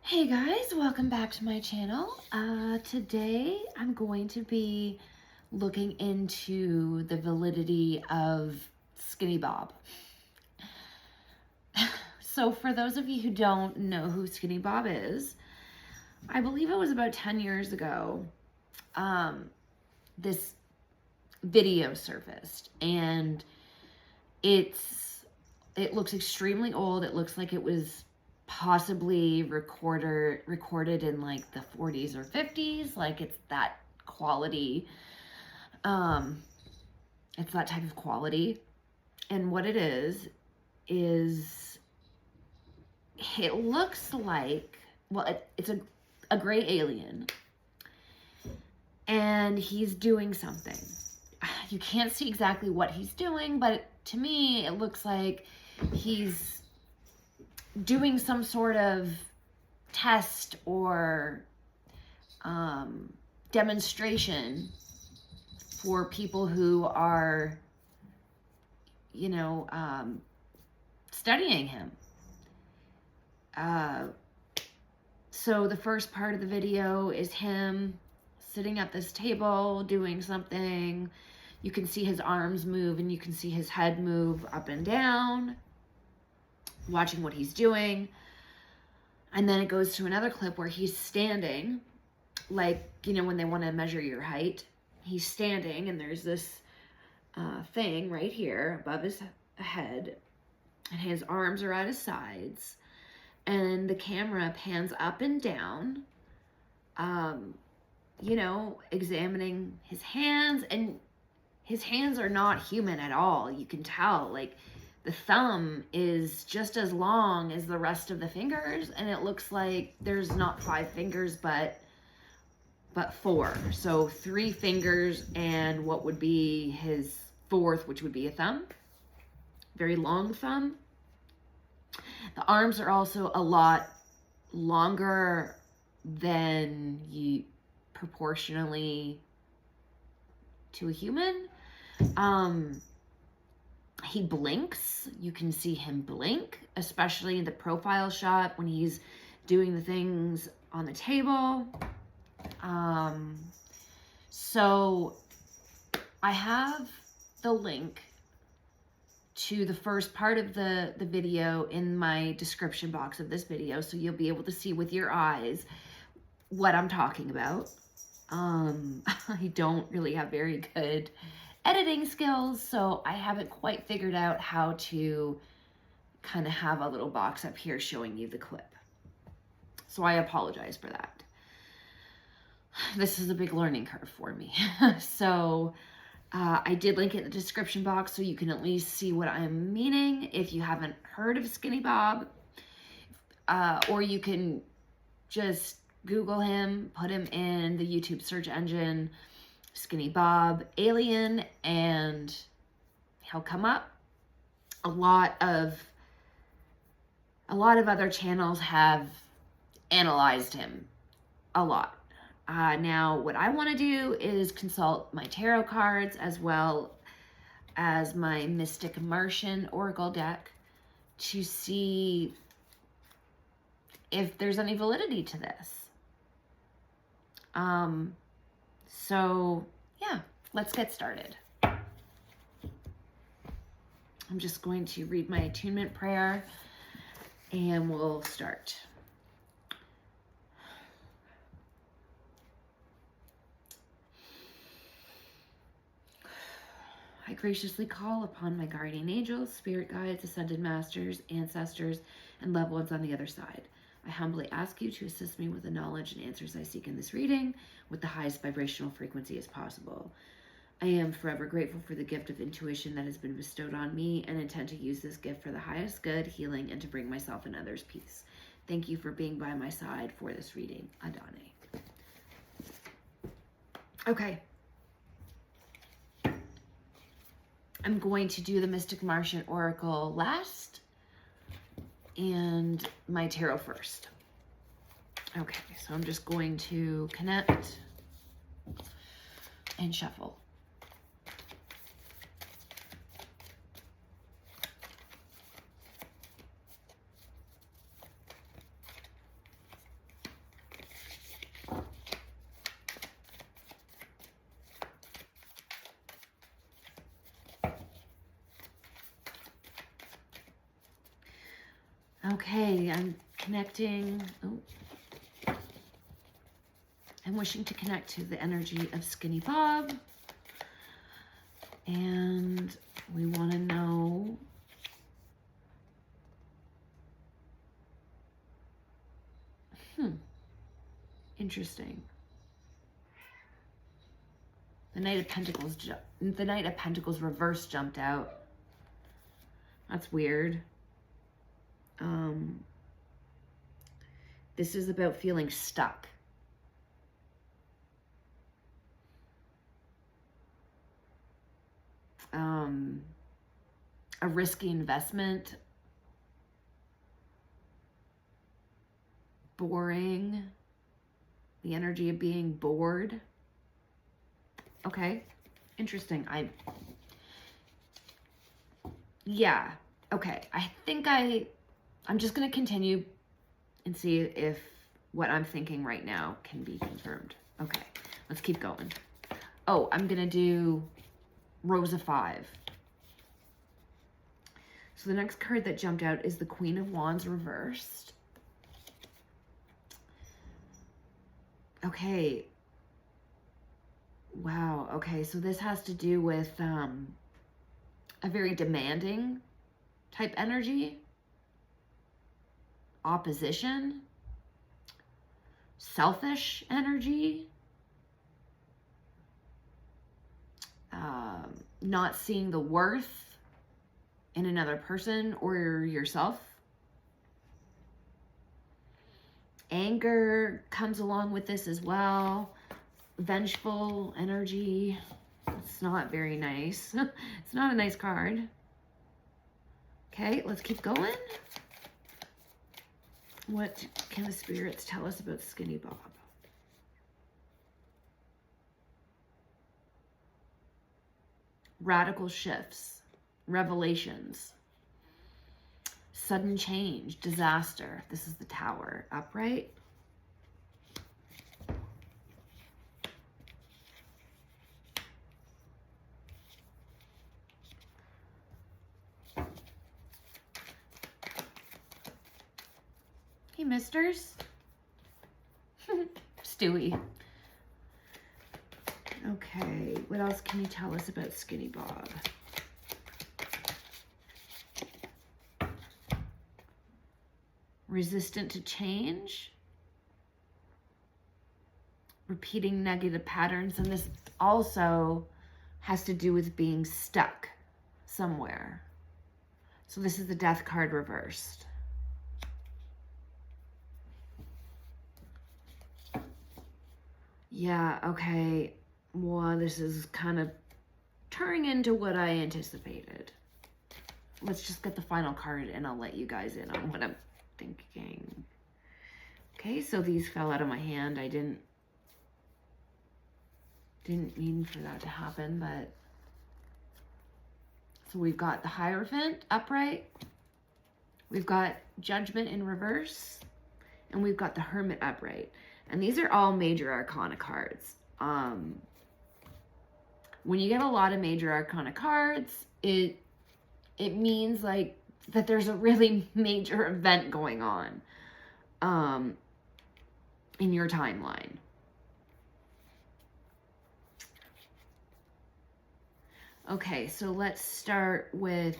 Hey guys, welcome back to my channel. Today I'm going to be looking into the validity of Skinny Bob. So for those of you who don't know who Skinny Bob is, I believe it was about 10 years ago, this video surfaced, and it looks extremely old. It looks like it was possibly recorded in like the 40s or 50s. Like it's that quality. It's that type of quality. And what it is it looks like, well, it's a gray alien, and he's doing something. You can't see exactly what he's doing, but to me it looks like he's doing some sort of test or demonstration for people who are, studying him. So the first part of the video is him sitting at this table doing something. You can see his arms move and you can see his head move up and down, watching what he's doing. And then it goes to another clip where he's standing, like, when they want to measure your height. He's standing and there's this thing right here above his head, and his arms are at his sides, and the camera pans up and down, examining his hands, and his hands are not human at all. You can tell, like, the thumb is just as long as the rest of the fingers, and it looks like there's not 5 fingers, but 4. So 3 fingers and what would be his 4th, which would be a thumb. Very long thumb. The arms are also a lot longer than proportionally to a human. He blinks. You can see him blink, especially in the profile shot when he's doing the things on the table. So I have the link to the first part of the video in my description box of this video, so you'll be able to see with your eyes what I'm talking about. I don't really have very good editing skills, so I haven't quite figured out how to kind of have a little box up here showing you the clip. So I apologize for that. This is a big learning curve for me. So I did link it in the description box so you can at least see what I'm meaning if you haven't heard of Skinny Bob. Or you can just Google him, put him in the YouTube search engine, Skinny Bob alien, and he'll come up. A lot of other channels have analyzed him a lot. Now, what I want to do is consult my tarot cards as well as my Mystic Martian Oracle deck to see if there's any validity to this. So yeah, let's get started. I'm just going to read my attunement prayer and we'll start. I graciously call upon my guardian angels, spirit guides, ascended masters, ancestors, and loved ones on the other side. I humbly ask you to assist me with the knowledge and answers I seek in this reading with the highest vibrational frequency as possible. I am forever grateful for the gift of intuition that has been bestowed on me and intend to use this gift for the highest good, healing, and to bring myself and others peace. Thank you for being by my side for this reading. Adane. Okay. I'm going to do the Mystic Martian Oracle last and my tarot first. Okay, so I'm just going to connect and shuffle. Okay, I'm connecting. Oh. I'm wishing to connect to the energy of Skinny Bob. And we want to know interesting. The Knight of Pentacles reverse jumped out. That's weird. This is about feeling stuck. A risky investment. Boring. The energy of being bored. Okay. Interesting. Yeah. Okay. I think I'm just going to continue and see if what I'm thinking right now can be confirmed. Okay. Let's keep going. Oh, I'm going to do Rose of 5. So the next card that jumped out is the Queen of Wands reversed. Okay. Wow. Okay. So this has to do with a very demanding type energy, opposition, selfish energy, not seeing the worth in another person or yourself. Anger comes along with this as well. Vengeful energy. It's not very nice. It's not a nice card. Okay, let's keep going. What can the spirits tell us about Skinny Bob? Radical shifts, revelations, sudden change, disaster. This is the Tower, upright. Hey, misters. Stewie. Okay, what else can you tell us about Skinny Bob? Resistant to change. Repeating negative patterns. And this also has to do with being stuck somewhere. So this is the Death card reversed. Yeah, okay. Well, this is kind of turning into what I anticipated. Let's just get the final card and I'll let you guys in on what I'm thinking. Okay, so these fell out of my hand. I didn't mean for that to happen, but so we've got the Hierophant upright. We've got Judgment in reverse, and we've got the Hermit upright. And these are all major arcana cards. When you get a lot of major arcana cards, it means like that there's a really major event going on in your timeline. Okay, so let's start with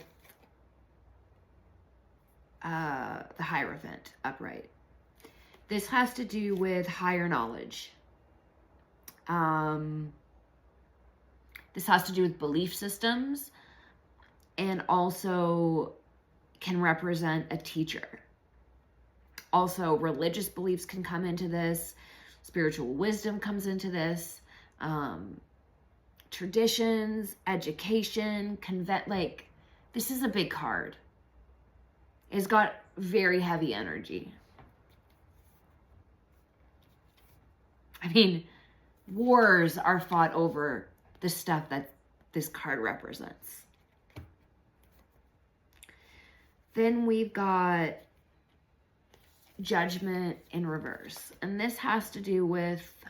the Hierophant upright. This has to do with higher knowledge. This has to do with belief systems and also can represent a teacher. Also, religious beliefs can come into this. Spiritual wisdom comes into this. Traditions, education, like, this is a big card. It's got very heavy energy. I mean, wars are fought over the stuff that this card represents. Then we've got Judgment in reverse. And this has to do with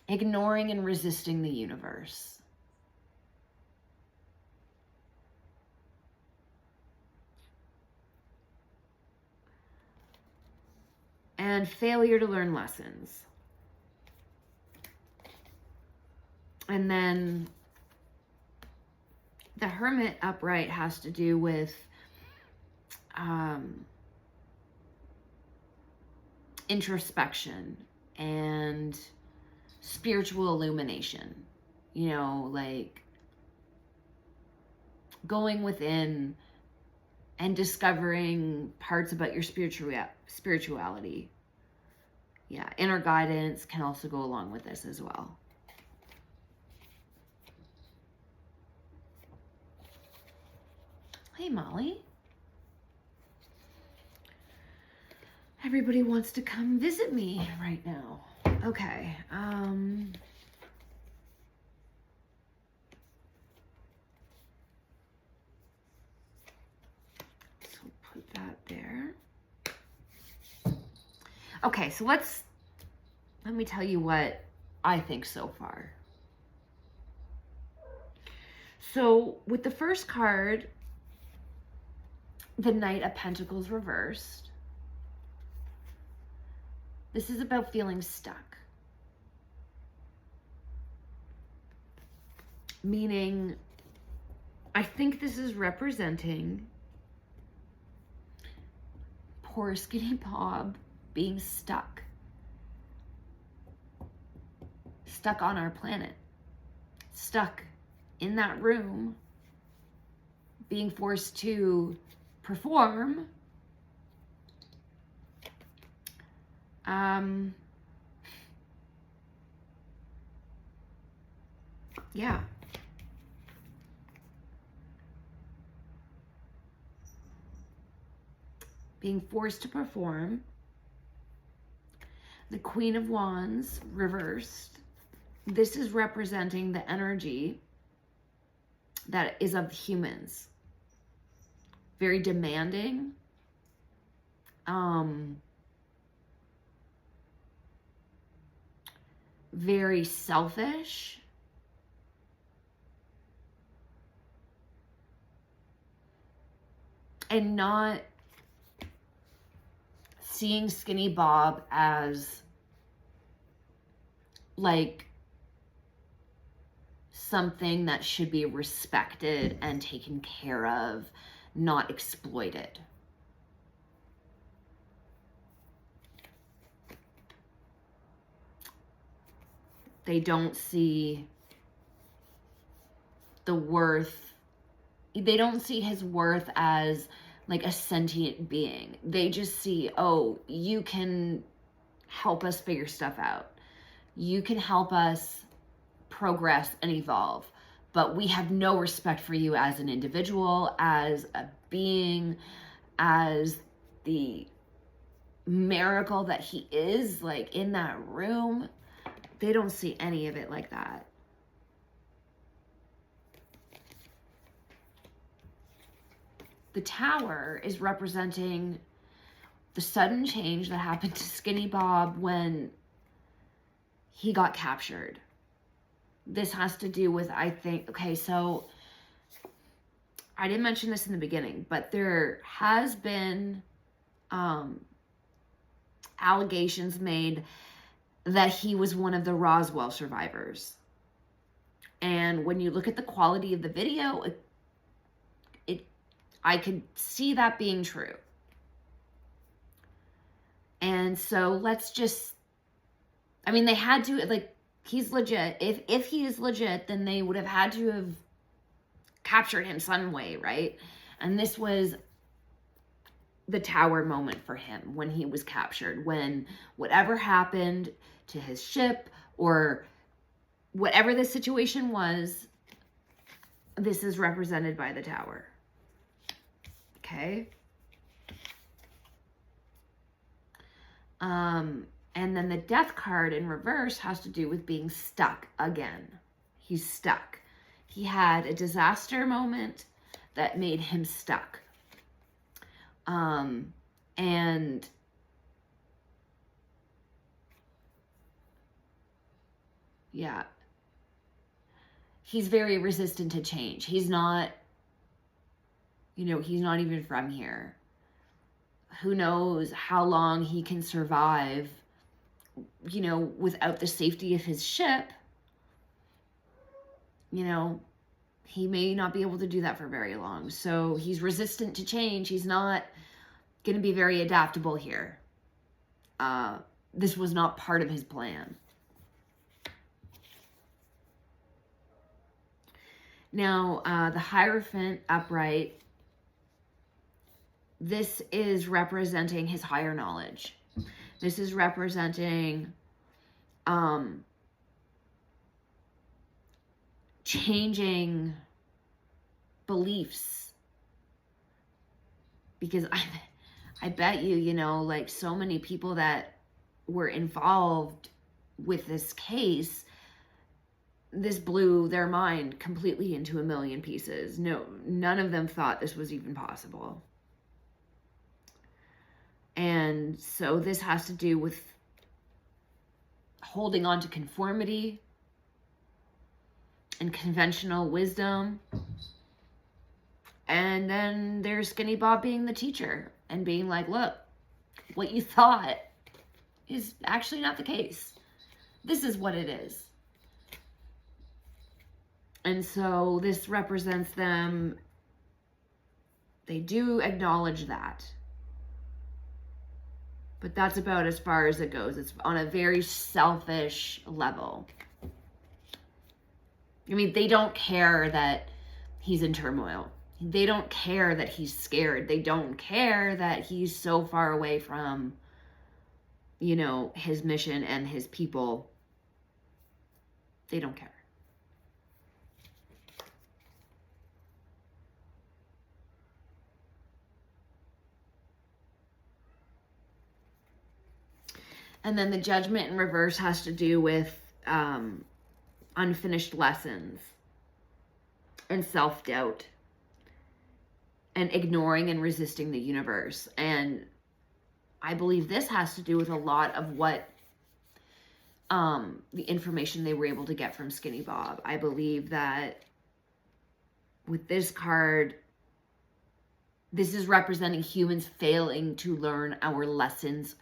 ignoring and resisting the universe. and failure to learn lessons. And then the Hermit upright has to do with introspection and spiritual illumination. You know, like going within and discovering parts about your spirituality. Yeah, inner guidance can also go along with this as well. Hey, Molly. Everybody wants to come visit me right now. Okay. So put that there. Okay, so let me tell you what I think so far. So with the first card, the Knight of Pentacles reversed. This is about feeling stuck. Meaning, I think this is representing poor Skinny Bob being stuck. Stuck on our planet. Stuck in that room, being forced to perform. Yeah. Being forced to perform. The Queen of Wands reversed. This is representing the energy that is of humans. Very demanding. Very selfish. And not seeing Skinny Bob as like something that should be respected and taken care of, not exploited. They don't see the worth. They don't see his worth as like a sentient being. They just see, oh, you can help us figure stuff out. You can help us progress and evolve. But we have no respect for you as an individual, as a being, as the miracle that he is, like in that room. They don't see any of it like that. The Tower is representing the sudden change that happened to Skinny Bob when he got captured. This has to do with, I think, okay, so I didn't mention this in the beginning, but there has been allegations made that he was one of the Roswell survivors. And when you look at the quality of the video, I could see that being true. And so let's just, I mean, they had to, like, he's legit. If he is legit, then they would have had to have captured him some way, right? And this was the Tower moment for him when he was captured, when whatever happened to his ship or whatever the situation was, this is represented by the Tower. Okay. And then the Death card in reverse has to do with being stuck again. He's stuck. He had a disaster moment that made him stuck. And yeah, he's very resistant to change. He's not, you know, he's not even from here. who knows how long he can survive, you know, without the safety of his ship. You know, he may not be able to do that for very long. So he's resistant to change. He's not going to be very adaptable here. This was not part of his plan. Now, the Hierophant upright, this is representing his higher knowledge. This is representing changing beliefs. Because I bet you, you know, like so many people that were involved with this case, this blew their mind completely into a million pieces. No, none of them thought this was even possible. And so this has to do with holding on to conformity and conventional wisdom. And then there's Skinny Bob being the teacher and being like, look, what you thought is actually not the case. This is what it is. And so this represents them. They do acknowledge that. But that's about as far as it goes. It's on a very selfish level. I mean, they don't care that he's in turmoil. They don't care that he's scared. They don't care that he's so far away from, you know, his mission and his people. They don't care. And then the Judgment in reverse has to do with unfinished lessons and self-doubt and ignoring and resisting the universe. And I believe this has to do with a lot of what the information they were able to get from Skinny Bob. I believe that with this card, this is representing humans failing to learn our lessons.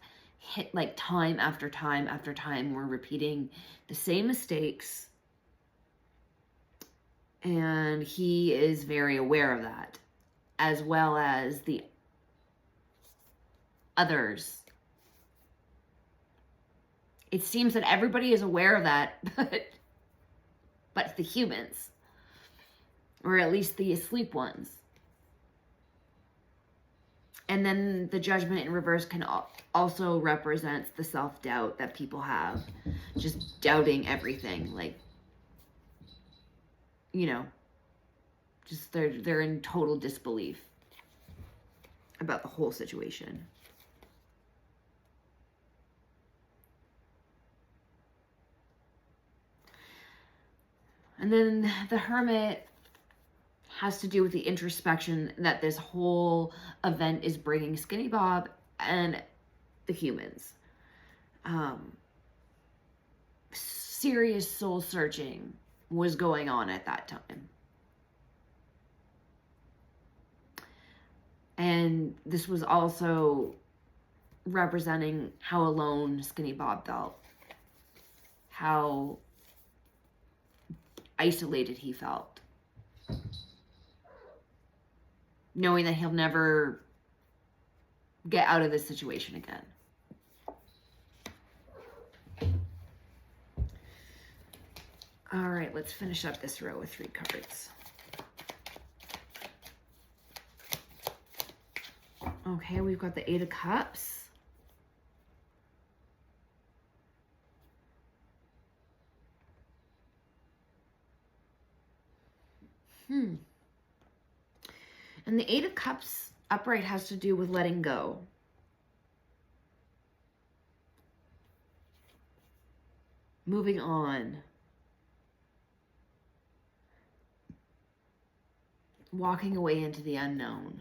Hit like time after time after time. We're repeating the same mistakes. And he is very aware of that, as well as the others. It seems that everybody is aware of that, but the humans, or at least the asleep ones. And then the Judgment in reverse can also represents the self-doubt that people have, just doubting everything, like, you know, just they're in total disbelief about the whole situation. And then the Hermit has to do with the introspection that this whole event is bringing Skinny Bob and the humans. Serious soul searching was going on at that time. And this was also representing how alone Skinny Bob felt, how isolated he felt, knowing that he'll never get out of this situation again. All right, let's finish up this row with 3 cards. Okay, we've got the 8 of Cups. And the 8 of Cups upright has to do with letting go. Moving on. Walking away into the unknown.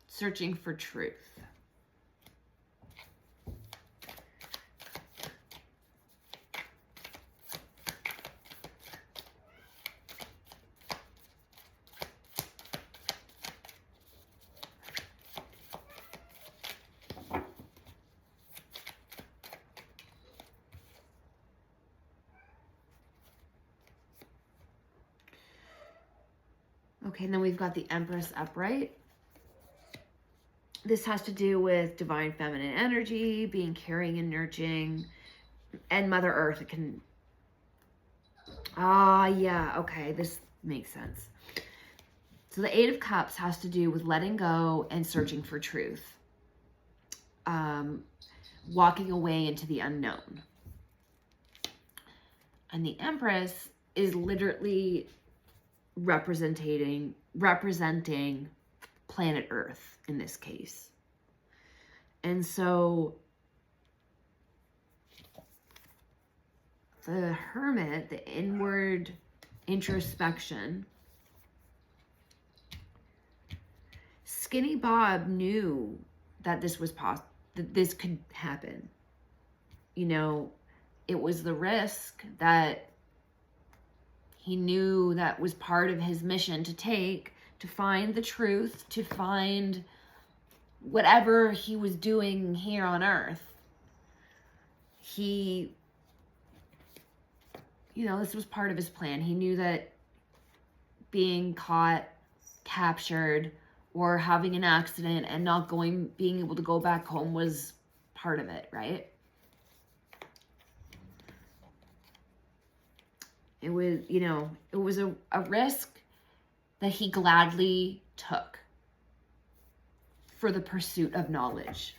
Searching for truth. Okay, and then we've got the Empress upright. This has to do with divine feminine energy, being caring and nurturing, and Mother Earth. It can... yeah, okay, this makes sense. So the Eight of Cups has to do with letting go and searching for truth. Walking away into the unknown. And the Empress is literally representing planet Earth in this case. And so the Hermit, the inward introspection, Skinny Bob knew that this was possible, that this could happen. You know, it was the risk that he knew that was part of his mission to take, to find the truth, to find whatever he was doing here on Earth. He, you know, this was part of his plan. He knew that being caught, captured, or having an accident and not being able to go back home was part of it, right? It was, you know, it was a risk that he gladly took for the pursuit of knowledge.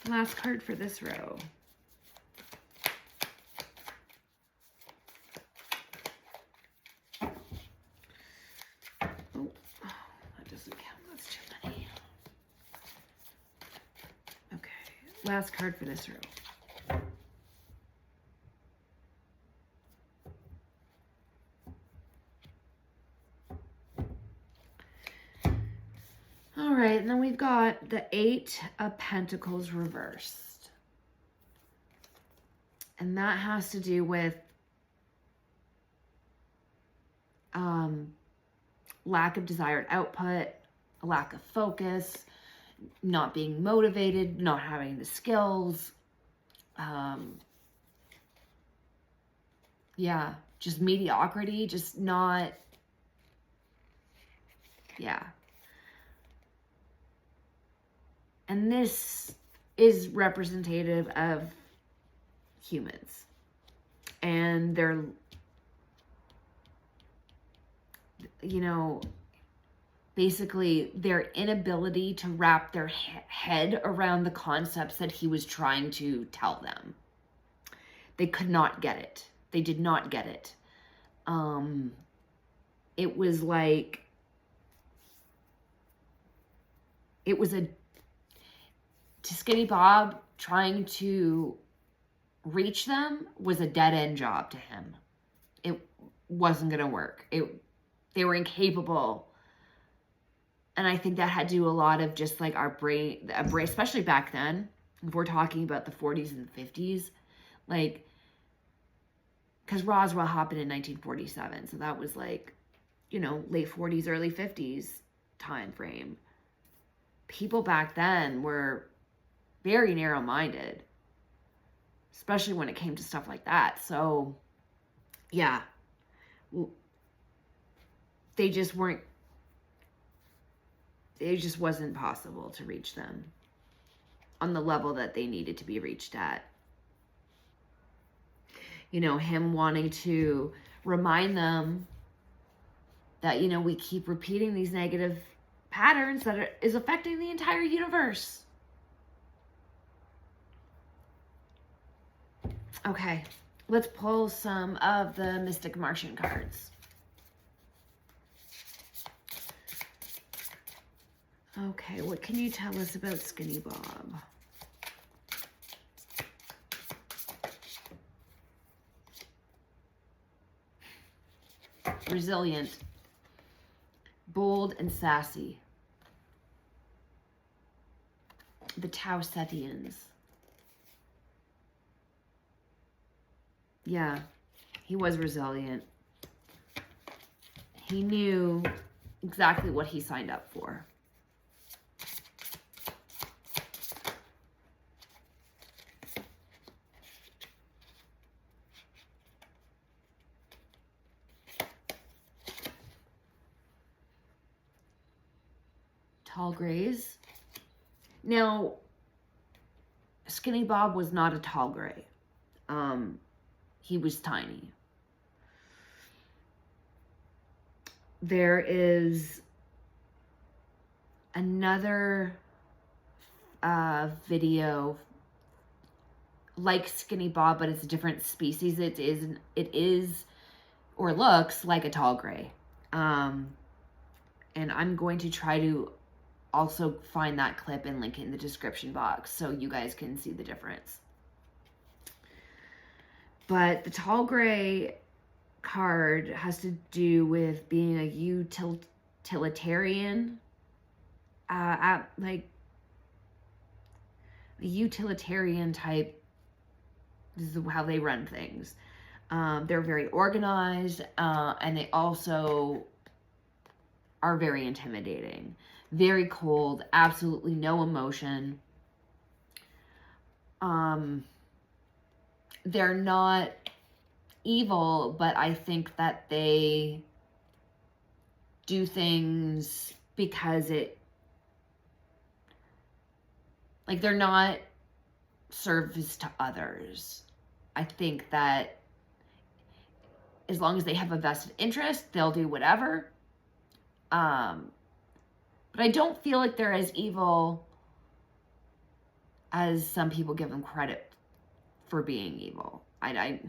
Last card for this row. Oh, that doesn't count. That's too many. Okay, last card for this row. All right, and then we've got the Eight of Pentacles reversed. And that has to do with lack of desired output, a lack of focus, not being motivated, not having the skills. Yeah, just mediocrity, just not, yeah. And this is representative of humans and their, you know, basically their inability to wrap their head around the concepts that he was trying to tell them. They could not get it. They did not get it. It was like, it was to Skinny Bob, trying to reach them was a dead-end job to him. It wasn't going to work. They were incapable. And I think that had to do a lot of just like our brain, especially back then, if we're talking about the 40s and the 50s, like, because Roswell happened in 1947. So that was like, you know, late 40s, early 50s time frame. People back then were very narrow-minded, especially when it came to stuff like that. So, yeah, they just weren't, it just wasn't possible to reach them on the level that they needed to be reached at. You know, him wanting to remind them that, you know, we keep repeating these negative patterns that is affecting the entire universe. Okay, let's pull some of the Mystic Martian cards. Okay, what can you tell us about Skinny Bob? Resilient, bold and sassy. The Tau Sethians. Yeah, he was resilient. He knew exactly what he signed up for. Tall grays. Now, Skinny Bob was not a tall gray. He was tiny. There is another video like Skinny Bob, but it's a different species. It is or looks like a tall gray. And I'm going to try to also find that clip and link it in the description box so you guys can see the difference. But the tall gray card has to do with being a utilitarian, like a utilitarian type. This is how they run things. They're very organized, and they also are very intimidating, very cold, absolutely no emotion. They're not evil, but I think that they do things because they're not service to others. I think that as long as they have a vested interest, they'll do whatever. But I don't feel like they're as evil as some people give them credit for being evil. I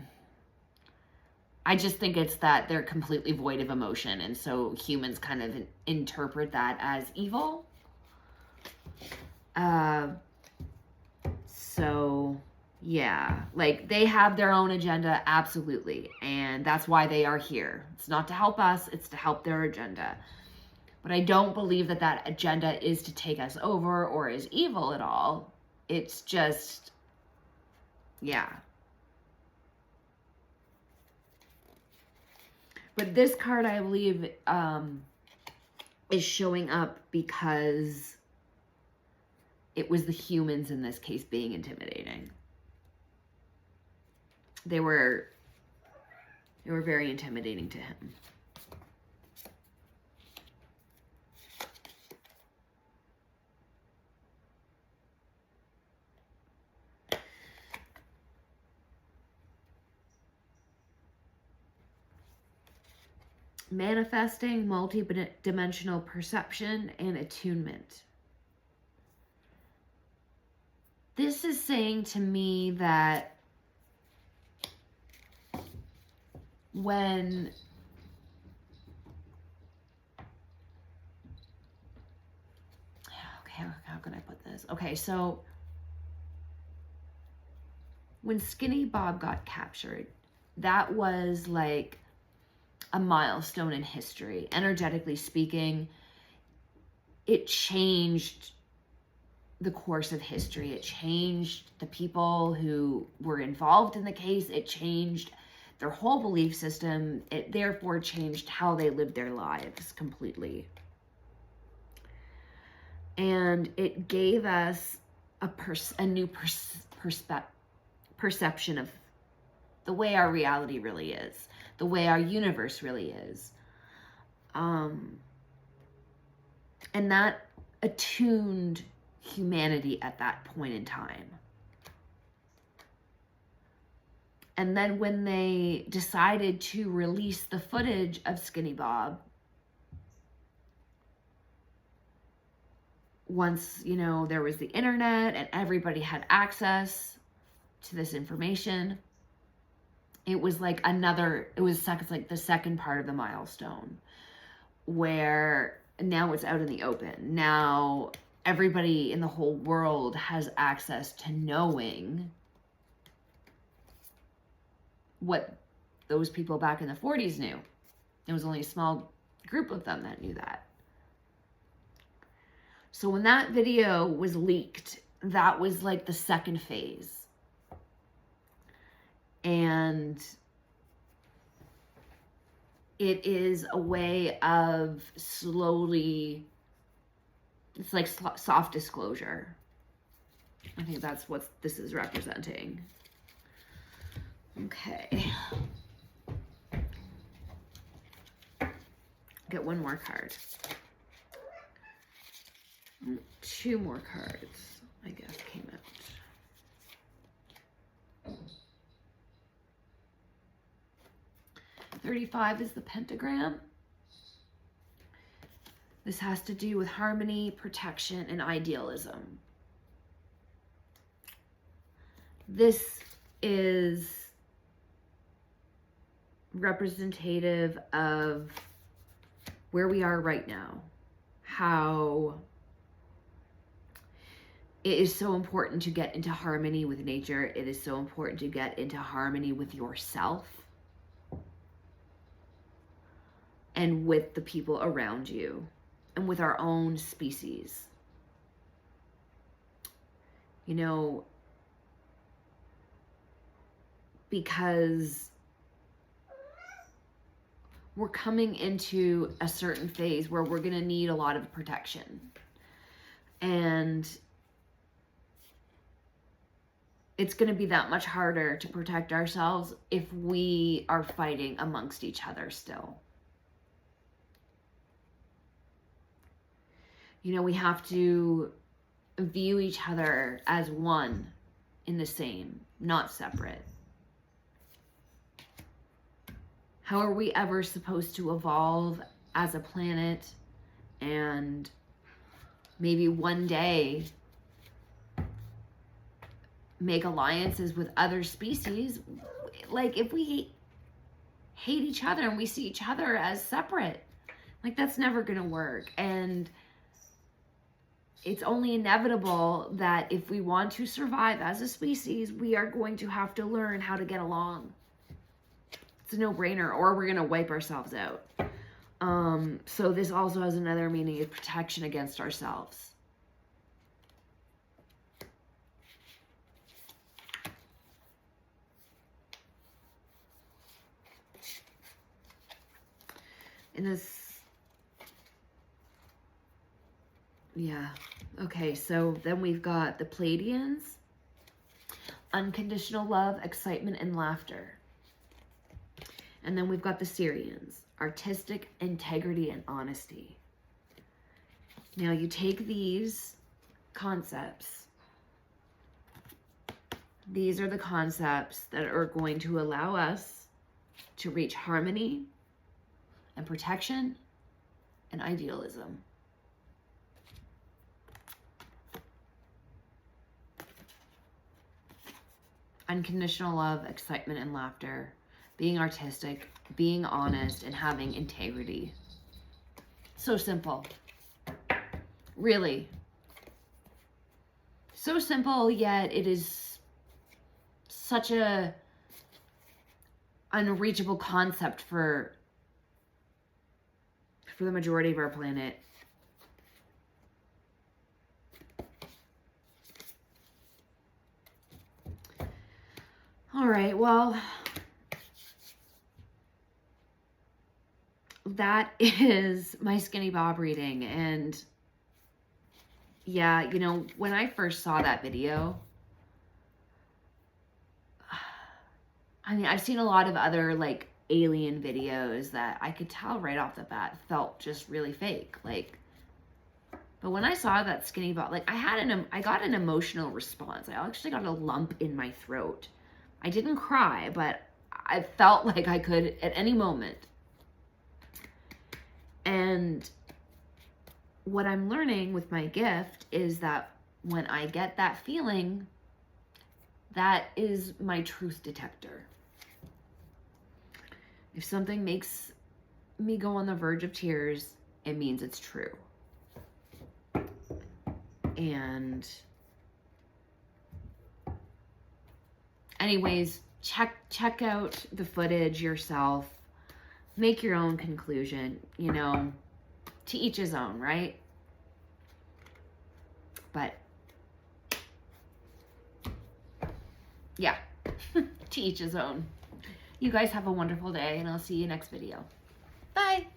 just think it's that they're completely void of emotion, and so humans kind of interpret that as evil. So yeah, like they have their own agenda, absolutely, and that's why they are here. It's not to help us, it's to help their agenda. But I don't believe that that agenda is to take us over or is evil at all. It's just, yeah. But this card, I believe, is showing up because it was the humans in this case being intimidating. They were very intimidating to him. Manifesting, multi-dimensional perception, and attunement. This is saying to me that when how can I put this? Okay, so when Skinny Bob got captured, that was like a milestone in history. Energetically speaking, it changed the course of history. It changed the people who were involved in the case. It changed their whole belief system. It therefore changed how they lived their lives completely. And it gave us a new perception of the way our reality really is, the way our universe really is. And that attuned humanity at that point in time. And then when they decided to release the footage of Skinny Bob, once, you know, there was the internet and everybody had access to this information, it was like like the second part of the milestone, where now it's out in the open. Now everybody in the whole world has access to knowing what those people back in the 40s knew. There was only a small group of them that knew that. So when that video was leaked, that was like the second phase. And it is a way of slowly, it's like soft disclosure. I think that's what this is representing. Okay. Get one more card. 2 more cards, I guess, came out. $35 is the pentagram. This has to do with harmony, protection, and idealism. This is representative of where we are right now. How it is so important to get into harmony with nature. It is so important to get into harmony with yourself and with the people around you and with our own species. You know, because we're coming into a certain phase where we're going to need a lot of protection. And it's going to be that much harder to protect ourselves if we are fighting amongst each other still. You know, we have to view each other as one in the same, not separate. How are we ever supposed to evolve as a planet and maybe one day make alliances with other species? Like, if we hate each other and we see each other as separate, like, that's never going to work. And it's only inevitable that if we want to survive as a species, we are going to have to learn how to get along. It's a no-brainer, or we're going to wipe ourselves out. So this also has another meaning of protection against ourselves. In this, yeah, okay, so then we've got the Pleiadians, unconditional love, excitement, and laughter. And then we've got the Sirians, artistic integrity and honesty. Now you take these concepts. These are the concepts that are going to allow us to reach harmony and protection and idealism. Unconditional love, excitement, and laughter. Being artistic, being honest, and having integrity. So simple. Really. So simple, yet it is such a unreachable concept for the majority of our planet. All right, well, that is my Skinny Bob reading. And yeah, you know, when I first saw that video, I mean, I've seen a lot of other like alien videos that I could tell right off the bat felt just really fake. Like, but when I saw that Skinny Bob, like I got an emotional response. I actually got a lump in my throat. I didn't cry, but I felt like I could at any moment. And what I'm learning with my gift is that when I get that feeling, that is my truth detector. If something makes me go on the verge of tears, it means it's true. And anyways, check out the footage yourself. Make your own conclusion, you know, to each his own, right? But yeah, to each his own. You guys have a wonderful day, and I'll see you next video. Bye.